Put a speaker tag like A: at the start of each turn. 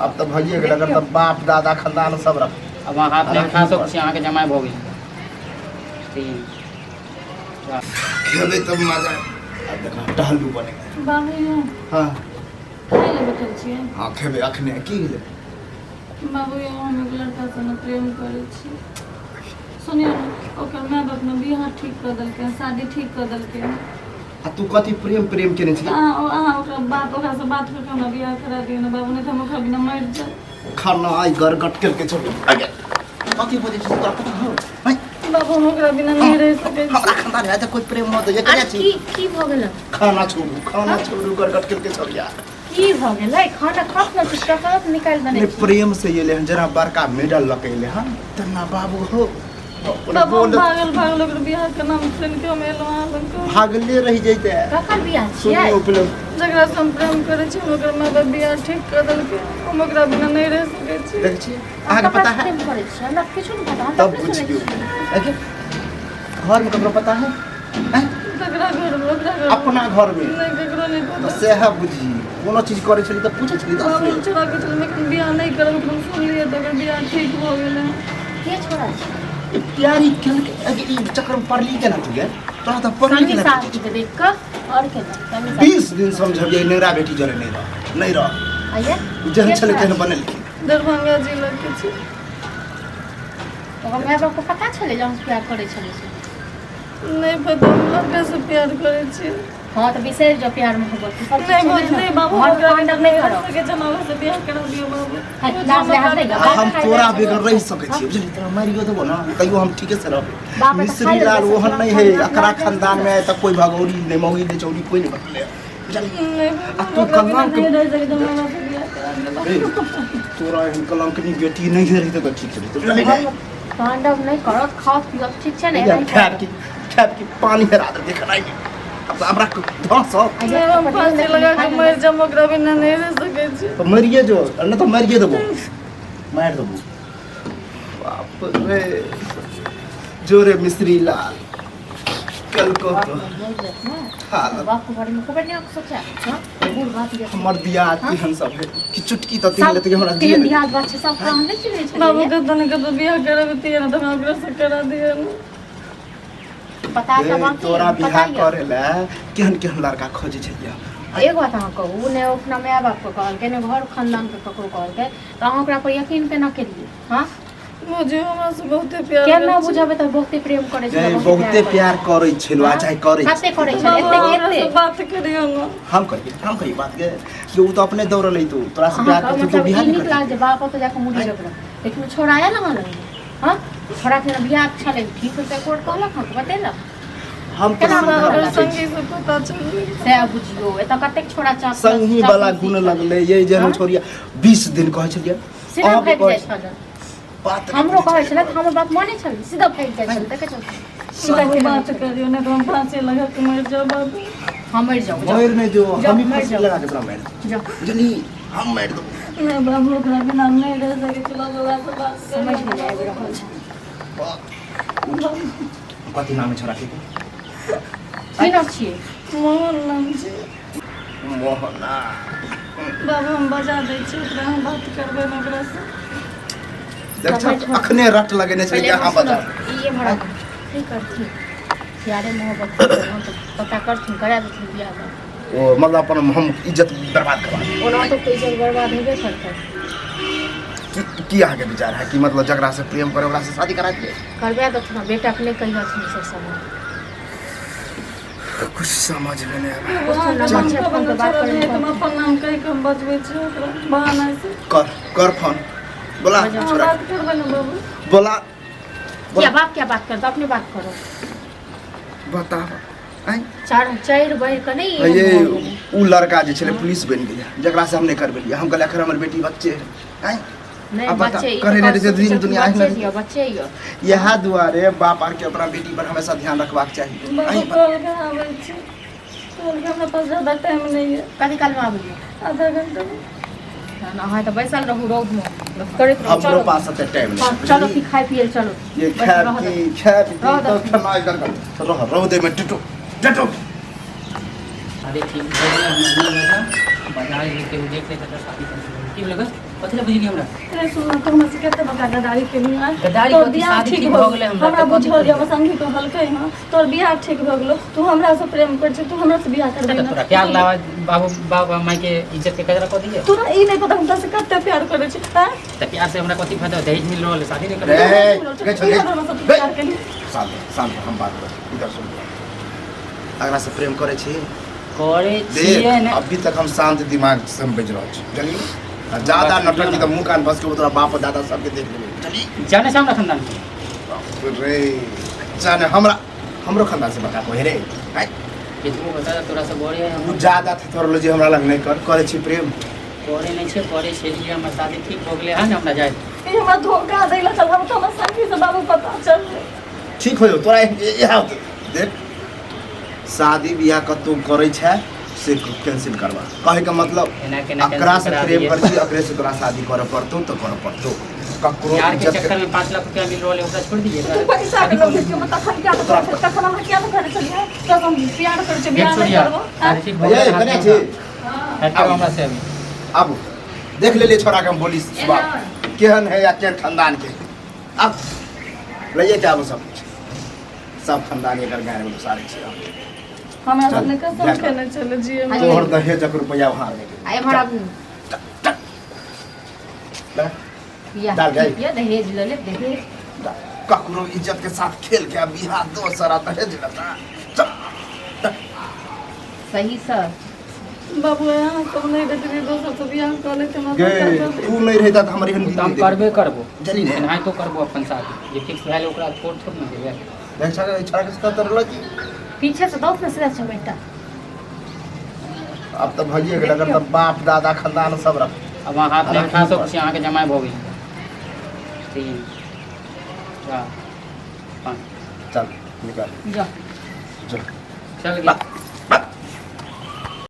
A: अब तो भजिए गेल अगर तो बाप दादा खानदान सब रख
B: अब अहाँ अपने खा सक छी अहाँके जमाय भऽ गेल ठीक
A: खेबे तब मजा अब देखा टहलू बने
C: बाबू
A: हां
C: खाए ले बैठल छियै
A: हां खेबे अखने की भेलै
C: बाबू हम एक लड़का से प्रेम करै छी सुनियो ओकर माय बाप ने बियाह ठीक कर देलकै शादी ठीक कर देलकै
A: आ तू कथी प्रेम केने छी
C: अहाँ ओकरा बाप ओकरा से बात करके हमरा बियाह करा दियो ना बाबू नहीं तो हम ओकरा बिना मर जाए
A: खाना आई घर गट करके छोड़ आगे कथी बोले छी तोरा पता हो भाई
C: बाबू हम ओकरा बिना नहीं रह सकै छी
A: हमरा खानदान है तो कोई प्रेम मत ये करिया छी
D: की भ गेल
A: खाना छोड़ू घर गट करके छोड़ यार
D: की भ गेलै खाना खप न किछ कप निकाल दने
A: नहीं प्रेम से ये ले जरा बड़का मेडल लकेले हां तना बाबू हो
C: बाबू भागल ओकर बियाह के नाम सुन के हम एलो अहाँ लग
A: भागले रह जइते
D: कखन बियाह छियै
A: सुनियो पहले
C: जकरा से हम प्रेम करै छी ओकर माय बाप बियाह ठीक कर देलकै हम ओकरा बिना नहीं रह सकै छी
A: देख छी आगे पता है
D: प्रेम करै छी हमरा किछु नहीं पता
A: तब बुझियो आगे घर में ककरो पता है हैं
C: जकरा घर में ओकरा घर
A: अपना घर में
C: नहीं ककरो नहीं
A: तो
C: पता
A: से है बुझी कोनो चीज करे छली तो पूछे छली
C: बाबू
A: दस
C: छोड़ा के चल लेकिन बियाह नहीं करब हम सुन लिए तो ओकर बियाह ठीक हो गेलै
D: के छोड़ा छी
A: प्यारी खेल के आगे ई चक्कर में पड़ली केना तू गे तोरा तो पड़ली
D: संगी
A: केना
D: साथी के देख क और के संगी
A: 20 दिन समझबिए नेरा बेटी जरे नहीं रह
D: आइए
A: जहन चले तेहन बनल
C: दरभंगा जिला के छी
D: ओकर माय बाप को पता छले जे हम प्यार करै छलै से
C: नहीं पता हम लड़का से प्यार करे छी
D: हां तो विशेष जो प्यार मोहब्बत सब
C: नहीं बोल नहीं बाबू
D: हम
C: ओकरा
D: कांड
C: बिना
D: नहीं
C: नहीं
D: करो
C: कर सके जमावा से बियाह करा दियो बाबू
D: लाज लिहाज नहीं कर
A: हम तोरा बेगर रह सकै छी बुझली तोरा मारियो देबो ना तइयो हम ठीके से रहब
D: बाप रे,
A: मिश्री
D: खाई
A: लाल
D: लेबै,
A: ओहन नहीं है
D: खाई
A: अकरा
D: लेबै,
A: खानदान में त कोई भगौरी नहीं मौगी नहीं चौड़ी कोई नहीं बतले बुझली आ तू कलंक
C: नहीं रह सके जमावा से बियाह करा दियो
A: तोरा एहन कलंकनी बेटी नहीं रही तो ठीक रही बुझली
D: तांडव नहीं करो खाओ पियो ठीक छै
A: यार
D: ने
A: खैर की पानी हेरा दे देख नहीं अब हमरा धस
C: हम फांसी लगा के मर जाम ओकरा बिना नहीं रह सके छी
A: तो मरिए जो न तो मरिए देबो मार देबो बाप रे जोरे मिश्री लाल कल को तो हालत
D: बाप के बारे में खूब नहीं सोचा हां बूढ़ बात ये
A: हमर दिया तिहन सब है कि चुटकी तो तीन लेते हमरा दिए
D: तीन दिया बात सब काम नहीं चले छै
C: बाबू के तने के तो बियाह करब तिया ना तो हम ओकरा से करा दियो ना
D: पता
A: ए,
D: सब
A: तोरा बियाह करेला केहन केहन लड़का खोजे छै
D: एक बात अहाँ कहू ने अपना माय बाप को कहल के ने घर खानदान के ककरो कहल के तो अहाँ ओकरा पर यकीन केना केलिए हां
C: मुझे हमरा से बहुते प्यार
D: केना बुझाबे त बहुते प्रेम करे छै
A: बहुते प्यार करे छै आ चाहे करे
D: कते करे छै एते
C: बात करियो ना
A: हम कही बात के कि वो तो अपने दौड़ ले तू तोरा से प्यार कर तू बियाह नहीं
D: निकला जे बाप तो जाके मुड़ी जबरा लेकिन छोड़ाया ना लगे हां छोड़ा के बियाह छले ठीक होते कोर्ट कहलक हम बतेला
A: हम
C: केना
A: तो
C: संगी से पता चल
D: से बुझियो एत कतेक छोड़ा चा
A: संगी वाला गुण लगले ये जे हम छोड़िया 20 दिन कहै छलिए
D: सीधा फेंक जाय छल
A: बात
D: हमरो कहै छले त हमर बात माने छल सीधा फेंक जाय छल देखे छल
C: सीधा बात करियो ना तो हम फांसी लगा के मर जाब बाबू
D: हम मर जाओ
A: मर में जो
D: जाओ,
A: हम ही
D: मर
A: फांसी
D: जाओ।
A: लगा के तोरा मार
D: जाओ
A: बुझली हम मार दो
C: मैं बाबू ओकरा बिना नहीं रह सके चलो बाबा से बात
D: समझ में आबि रहल छै
A: कथी नाम है छोरा के
D: की नाम छियै
C: मोहन नाम छै
A: मोहना
C: बाबू हम बजा दै छी ओकरा हम बात करबै ना ओकरा से
A: देख अखने रट लगेने छै कि अहाँ बता
D: ये भरा की करथि प्यारे मोहब्बत हम तो पता करथि करा देथि बियाह
A: ओ मतलब अपन हम इज्जत बर्बाद करवा
D: ओना तो कोई जग बर्बाद हेबे करतै
A: की आगे विचार है कि मतलब जकरा से प्रेम करे ओकरा से शादी करा दिए
D: करबे तो ना बेटा के नहीं कहिया छै सब समय
A: कुछ समझ में नहीं आ
C: वहाँ के
D: चल,
C: बच्चा
D: फोन पे
C: बना
D: बात
C: छोड़
D: करें,
C: दे तुम अपन नाम कह के हम बचबै छी ओकरा बहाना से
A: कर फोन बोला
C: हम
A: छोरा
C: बात करबै ना बाबू
A: बोला
D: क्या बात करता अपनी बात करो
A: बता आई
D: चार बहर के नहीं
A: ये उ लड़का जे छले पुलिस बन गेलै जकरा से हम नहीं करबेलिए हम कहले अखर हमर बेटी बच्चे आई
D: नहीं
A: अब बता,
D: बच्चे
A: करे नहीं रहे दिन दुनिया में।
D: बच्चे यो
A: यह दुआरे बाप आर के अपना बेटी पर हमेशा ध्यान रखबाक चाहिए
C: बाबू
A: आई
C: कॉल के आबै छी कॉल के हमरा पास ज्यादा टाइम नहीं है
D: कभी काल में आबियो
C: आधा घंटा में
D: ना हां तो बैसल रहू रौद में करत रहो
A: हमरो
D: चलो
A: पास अते टाइम
D: हाँ,
A: नहीं
D: चलो कि खाई पिए चलो
A: ये
D: बस रहो दो।
A: खैर
D: रहो
A: तो
D: दो।
A: खनाई कर रह रौदे में टटो टटो
B: अरे ठीक है हम बाजार लेके देख लेते तो शादी कर की बोले कथि ले बुझली हमरा
C: अरे सुन तो हम से कहते बता गदारी के लिए
B: गद्दारी
C: तोर
B: कथि,
C: बियाह
B: शादी
C: ठीक
B: ठीक
C: हो
B: भऽ गेलै हमरा,
C: हमरा
B: तऽ कथि
C: बुझल
B: करियै?
C: जब संगी कहलकै हां तोर बियाह ठीक भ गेलो तू हमरा से प्रेम कर तू हमरा से बियाह कर
B: तोरा
C: देना
B: प्यार लावा बाबू बाबा माई के इज्जत के कजरा कऽ दिए।
C: तोरा ई नहीं पता हम से कते प्यार करे छी हां
B: त प्यार से हमरा कथि फायदा, दहेज मिल रहल है, शादी नहीं
A: रे,
B: कर
A: के छोड़
C: प्यार के लिए
A: शांत शांत हम बात कर इधर सुन अगला से प्रेम करे छी
B: करे छिए
A: देख
B: ने।
A: अभी तक हम शांत दिमाग से हम बज रहल छी जानी ज्यादा नटकी तो मुंह कान बस के तोरा बाप दादा सबके देख लेबे चली
B: जाने से हमरा खानदान के
A: रे जाने हमरा हमरो खानदान से बता को रे हाय
B: कि तू बता तोरा से बड़े है
A: तू
B: हम
A: ज्यादा थे तोर जे हमरा लग नहीं करे छी प्रेम
B: करे नहीं छे, करे छे लिए हमर शादी ठीक हो गेले है ना, हमरा जाए
C: ई हमरा धोखा देला चल हम तो हमरा संगी से बाबू पता चल
A: ठीक हो तोरा यहाँ देख शादी बियाह कतौ करे छै से कैंसिल करवा कहे का मतलब
B: एना केना
A: अकरा से
B: करा
A: प्रेम
B: दिए।
A: कर छी अकरे से तोरा शादी करे पड़तो तो करे पड़तो ककरो
B: यार के
A: इज्जत
B: चक्कर में 5 लाख रुपया मिल रहल है, ओकरा छोड़ दीजिए।
C: तू पैसा के लोग के मत खन क्या तो तखन हम क्या करे चलिए तो हम प्यार करे छी बियाह नहीं करबो
B: शादी ठीक हो
A: ये
B: गेले
A: कने छी
B: हट हमरा से अभी
A: अब देख ले छोड़ा के हम बोली बाप केहन है या केहन खानदान के अब लइए जाबो सब खानदान एकर गाय में सारे छी
C: हमरा
A: चल,
C: अपने कसम
A: जा।
C: खेले चले जी
A: तोहर दहेज रुपया वहां
D: आए हमारा बियाह
A: डाल गई।
D: ये दहेज ले ले दहेज
A: ककरो इज्जत के साथ खेल के बिहार दोसरा दहेज लेता
D: सही सर
C: बाबू यहाँ सब नहीं रहते दोसर से बियाह कर लेते ना
A: गे तू नहीं रहता तो हमारी
B: तो हम करबे करबो
A: जली ने
B: नहीं तो करबो अपन शादी जे फिक्स भेल ओकरा छोड़ छोड़ न देबे।
A: देख छड़ा के साथ तरला जी
D: पीछे से बहुत नजर अच्छा बेटा
A: अब तो भजिए गेल अगर तो बाप दादा खानदान सब रख
B: अब अहाँ हाथ नहीं उठा सकै छी, अहाँके जमाई भऽ गेल 3 4 5
A: चल निकाल
D: जा
A: चल
B: चल गया।